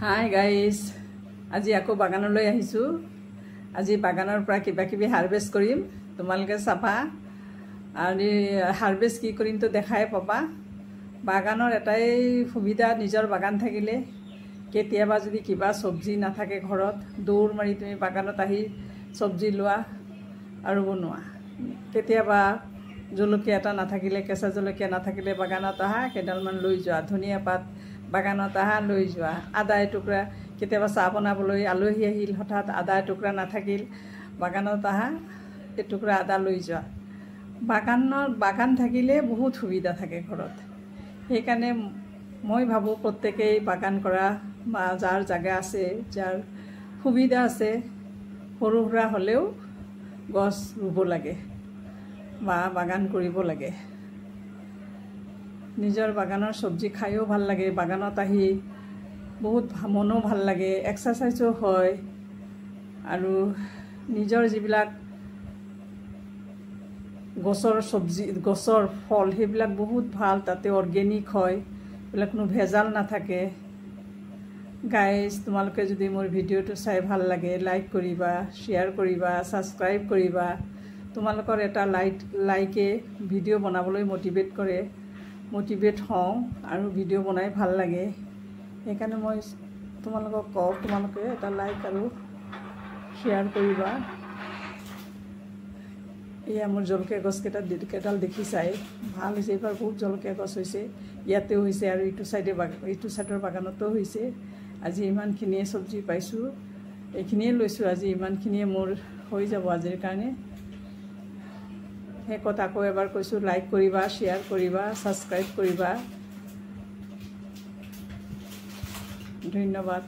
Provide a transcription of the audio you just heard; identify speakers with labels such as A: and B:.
A: Hi guys, আজি আকৌ বাগানলৈ আহিছোঁ। আজি বাগানৰ পৰা কিবা কিবি হাৰভেষ্ট কৰিম, তোমালোকে চাবা। আৰু হাৰভেষ্ট কি কৰিম তো দেখাই পাবা। বাগানৰ এটাই সুবিধা, নিজৰ বাগান থাকিলে কেতিয়াবা যদি কিবা চব্জি নাথাকে ঘৰত, দৌৰ মাৰি তুমি বাগানত আহি চব্জি লোৱা আৰু বনোৱা। কেতিয়াবা জলকীয়া এটা নাথাকিলে, কেঁচা জলকীয়া নাথাকিলে বাগানত আহা, কেইডালমান লৈ যোৱা। ধনিয়া পাত বাগানত আহা, লৈ যোৱা। আদা এটুকুৰা, কেতিয়াবা চাহ বনাবলৈ আলহী আহিল, হঠাৎ আদা এটুকুৰা নাথাকিল, বাগানত আহা, এটুকুৰা আদা লৈ যোৱা। বাগান থাকিলে বহুত সুবিধা থাকে ঘৰত। সেইকাৰণে মই ভাবোঁ প্ৰত্যেকেই বাগান কৰা, বা যাৰ জেগা আছে, যাৰ সুবিধা আছে, সৰু সুৰা হ'লেও গছ ৰুব লাগে বা বাগান কৰিব লাগে। নিজৰ বাগানৰ চব্জি খায়ো ভাল লাগে। বাগানত আহি বহুত মনো ভাল লাগে, এক্সাৰচাইজো হয়। আৰু নিজৰ যিবিলাক গছৰ চব্জি, গছৰ ফল, সেইবিলাক বহুত ভাল, তাতে অৰ্গেনিক হয়, এইবিলাক কোনো ভেজাল নাথাকে। গাইজ, তোমালোকে যদি মোৰ ভিডিঅ'টো চাই ভাল লাগে, লাইক কৰিবা, শ্বেয়াৰ কৰিবা, ছাবস্ক্ৰাইব কৰিবা। তোমালোকৰ এটা লাইকে ভিডিঅ' বনাবলৈ মটিভেট হওঁ আৰু ভিডিঅ' বনাই ভাল লাগে। সেইকাৰণে মই তোমালোকক কওঁ, তোমালোকে এটা লাইক আৰু শ্বেয়াৰ কৰিবা। এয়া মোৰ জলকীয়া গছ কেইডাল দেখিছাই, ভাল হৈছে। এইবাৰ বহুত জলকীয়া গছ হৈছে, ইয়াতেও হৈছে আৰু এইটো চাইডৰ বাগানতো হৈছে। আজি ইমানখিনিয়ে চব্জি পাইছোঁ, এইখিনিয়ে লৈছোঁ। আজি ইমানখিনিয়ে মোৰ হৈ যাব আজিৰ কাৰণে। শেষত আকৌ এবাৰ কৈছোঁ, লাইক কৰিবা, শ্বেয়াৰ কৰিবা, ছাবস্ক্ৰাইব কৰিবা। ধন্যবাদ।